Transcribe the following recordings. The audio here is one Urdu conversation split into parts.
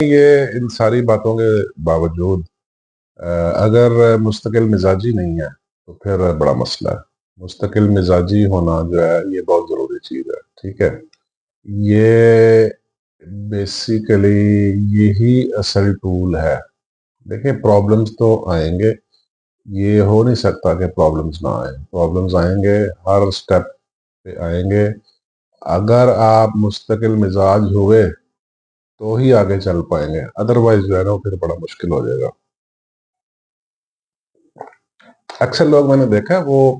یہ ان ساری باتوں کے باوجود اگر مستقل مزاجی نہیں ہے تو پھر بڑا مسئلہ ہے۔ مستقل مزاجی ہونا جو ہے یہ بہت ضروری چیز ہے، ٹھیک ہے۔ یہ بیسیکلی یہی اصل ٹول ہے۔ دیکھیں پرابلمز تو آئیں گے، یہ ہو نہیں سکتا کہ پرابلمز نہ آئیں، پرابلمز آئیں گے، ہر سٹیپ پہ آئیں گے۔ اگر آپ مستقل مزاج ہوئے تو ہی آگے چل پائیں گے، ادروائز جو ہے نا پھر بڑا مشکل ہو جائے گا۔ اکثر لوگ میں نے دیکھا ہے وہ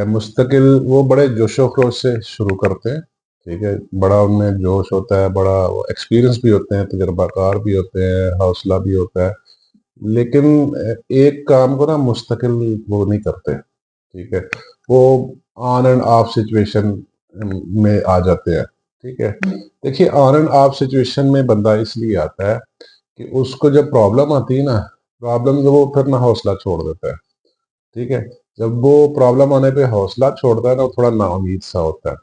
مستقل وہ بڑے جوش و خروش سے شروع کرتے ہیں، ٹھیک ہے، بڑا ان میں جوش ہوتا ہے، بڑا ایکسپیرینس بھی ہوتے ہیں، تجربہ کار بھی ہوتے ہیں، حوصلہ بھی ہوتا ہے، لیکن ایک کام کو نا مستقل وہ نہیں کرتے، ٹھیک ہے، وہ آن اینڈ آف سچویشن میں آ جاتے ہیں، ٹھیک ہے۔ دیکھیے آن اینڈ آف سچویشن میں بندہ اس لیے آتا ہے کہ اس کو جب پرابلم آتی ہے نا، پرابلم وہ پھر نہ حوصلہ چھوڑ دیتا ہے، ٹھیک ہے۔ جب وہ پرابلم آنے پہ حوصلہ چھوڑتا ہے نا، تھوڑا نا امید سا ہوتا ہے۔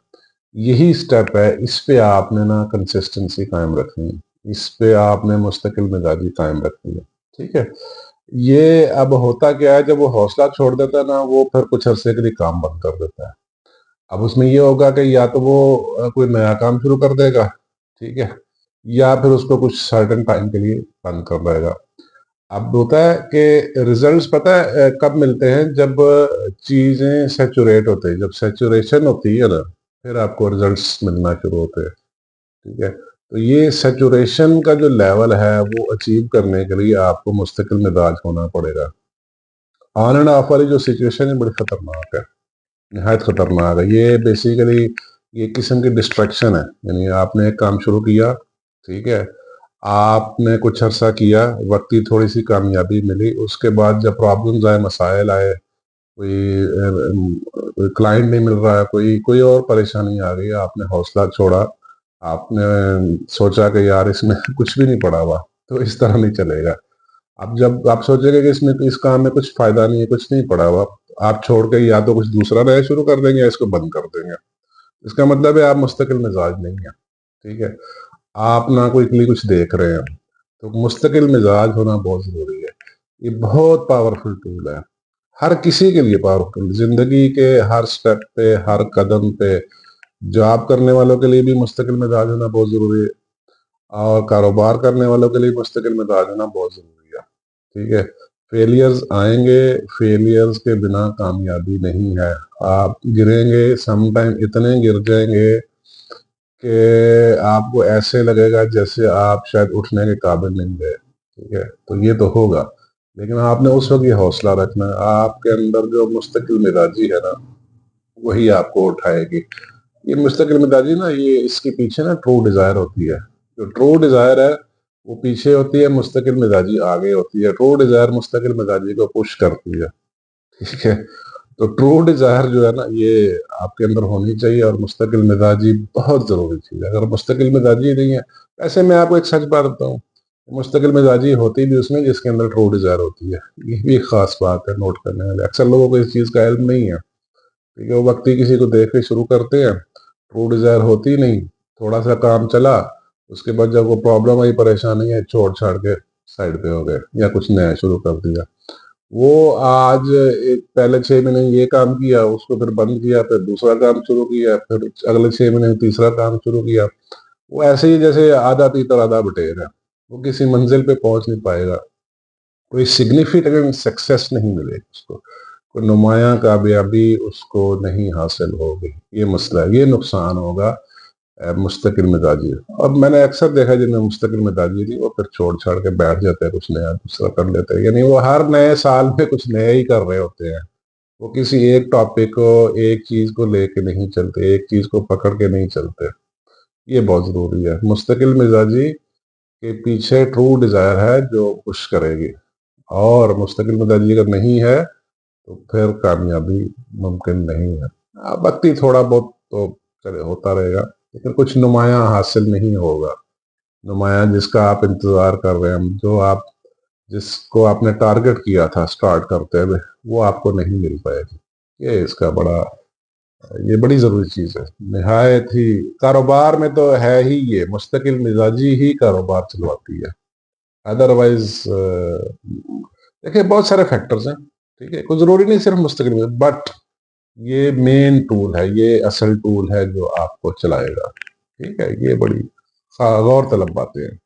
یہی سٹیپ ہے، اس پہ آپ نے نا کنسسٹنسی قائم رکھنی ہے، اس پہ آپ نے مستقل مزاجی قائم رکھنی ہے، ٹھیک ہے۔ یہ اب ہوتا کیا ہے، جب وہ حوصلہ چھوڑ دیتا ہے نا، وہ پھر کچھ عرصے کے لیے کام بند کر دیتا ہے۔ اب اس میں یہ ہوگا کہ یا تو وہ کوئی نیا کام شروع کر دے گا، ٹھیک ہے، یا پھر اس کو کچھ سرٹن ٹائم کے لیے بند کر دے گا۔ اب ہوتا ہے کہ ریزلٹس پتہ ہے کب ملتے ہیں، جب چیزیں سیچوریٹ ہوتے ہیں، جب سیچوریشن ہوتی ہے نا پھر آپ کو ریزلٹس ملنا شروع ہوتے ہیں، ٹھیک ہے۔ تو یہ سیچوریشن کا جو لیول ہے وہ اچیو کرنے کے لیے آپ کو مستقل مزاج ہونا پڑے گا۔ آن اینڈ آف والی جو سچویشن ہے بڑی خطرناک ہے، نہایت خطرناک ہے۔ یہ بیسیکلی یہ قسم کی ڈسٹریکشن ہے، یعنی آپ نے ایک کام شروع کیا، ٹھیک ہے، آپ نے کچھ عرصہ کیا، وقتی تھوڑی سی کامیابی ملی، اس کے بعد جب پرابلمز آئے، مسائل آئے، کوئی کلائنٹ نہیں مل رہا ہے، کوئی اور پریشانی آ گئی، آپ نے حوصلہ چھوڑا، آپ نے سوچا کہ یار اس میں کچھ بھی نہیں پڑا ہوا، تو اس طرح نہیں چلے گا۔ اب جب آپ سوچیں گے کہ اس کام میں کچھ فائدہ نہیں ہے، کچھ نہیں پڑا ہوا، آپ چھوڑ کے یا تو کچھ دوسرا نیا شروع کر دیں گے یا اس کو بند کر دیں گے، اس کا مطلب ہے آپ مستقل مزاج نہیں ہیں، ٹھیک ہے، آپ نہ کوئی کے لیے کچھ دیکھ رہے ہیں۔ تو مستقل مزاج ہونا بہت ضروری ہے، یہ بہت پاورفل ٹول ہے، ہر کسی کے لیے پاورفل، زندگی کے ہر سٹیپ پہ، ہر قدم پہ، جاب کرنے والوں کے لیے بھی مستقل مزاج ہونا بہت ضروری ہے، اور کاروبار کرنے والوں کے لیے مستقل مزاج ہونا بہت ضروری ہے، ٹھیک ہے۔ فیلیئرز آئیں گے، فیلیئرز کے بنا کامیابی نہیں ہے، آپ گریں گے، سم ٹائم اتنے گر جائیں گے کہ آپ کو ایسے لگے گا جیسے آپ شاید اٹھنے کے قابل نہیں گئے، ٹھیک ہے، تو یہ تو ہوگا، لیکن آپ نے اس وقت یہ حوصلہ رکھنا ہے، آپ کے اندر جو مستقل مزاجی ہے نا وہی آپ کو اٹھائے گی۔ یہ مستقل مزاجی نا، یہ اس کے پیچھے نا ٹرو ڈیزائر ہوتی ہے، جو ٹرو ڈیزائر ہے وہ پیچھے ہوتی ہے، مستقل مزاجی آگے ہوتی ہے، ٹرو ڈیزائر مستقل مزاجی کو پش کرتی ہے، ٹھیک ہے۔ تو ٹرو ڈیزائر جو ہے نا یہ آپ کے اندر ہونی چاہیے، اور مستقل مزاجی بہت ضروری چیز ہے۔ اگر مستقل مزاجی نہیں ہے، ایسے میں آپ کو ایک سچ بات بتاؤں، مستقل مزاجی ہوتی بھی اس میں جس کے اندر ٹرو ڈیزائر ہوتی ہے، یہ بھی ایک خاص بات ہے نوٹ کرنے والے، اکثر لوگوں کو اس چیز کا علم نہیں ہے، ٹھیک ہے، وہ وقتی کسی کو دیکھ کے شروع کرتے ہیں، ٹرو ڈیزائر ہوتی نہیں، تھوڑا سا کام چلا، اس کے بعد جب وہ پرابلم آئی، پریشانی ہے، چھوڑ چھاڑ کے سائڈ پہ ہو گئے یا کچھ نیا شروع کر دیا۔ وہ آج پہلے 6 مہینے یہ کام کیا، اس کو پھر بند کیا، پھر دوسرا کام شروع کیا، پھر اگلے 6 مہینے میں تیسرا کام شروع کیا، وہ ایسے ہی جیسے آدھا تیتر آدھا بٹیر ہے، وہ کسی منزل پہ پہنچ نہیں پائے گا، کوئی سگنیفیکنٹ سکسیس نہیں ملے گی اس کو، کوئی نمایاں کامیابی اس کو نہیں حاصل ہوگی، یہ مسئلہ ہے، یہ نقصان ہوگا مستقل مزاجی۔ اور میں نے اکثر دیکھا جن میں مستقل مزاجی تھی وہ پھر چھوڑ چھاڑ کے بیٹھ جاتے ہیں، کچھ نیا دوسرا کر لیتے ہیں، یعنی وہ ہر نئے سال میں کچھ نیا ہی کر رہے ہوتے ہیں، وہ کسی ایک ٹاپک کو، ایک چیز کو لے کے نہیں چلتے، ایک چیز کو پکڑ کے نہیں چلتے، یہ بہت ضروری ہے۔ مستقل مزاجی کے پیچھے ٹرو ڈیزائر ہے جو پش کرے گی، اور مستقل مزاجی اگر نہیں ہے تو پھر کامیابی ممکن نہیں ہے۔ وقتی تھوڑا بہت تو چلے ہوتا رہے گا، لیکن کچھ نمایاں حاصل نہیں ہوگا، نمایاں جس کا آپ انتظار کر رہے ہیں، جس کو آپ نے ٹارگٹ کیا تھا سٹارٹ کرتے ہوئے، وہ آپ کو نہیں مل پائے گی، یہ اس کا بڑا یہ بڑی ضروری چیز ہے، نہایت ہی۔ کاروبار میں تو ہے ہی، یہ مستقل مزاجی ہی کاروبار چلواتی ہے، ادروائز دیکھیں بہت سارے فیکٹرز ہیں، ٹھیک ہے، کوئی ضروری نہیں صرف مستقل مزاج، بٹ یہ مین ٹول ہے، یہ اصل ٹول ہے جو آپ کو چلائے گا، ٹھیک ہے، یہ بڑی غور طلب باتیں ہیں۔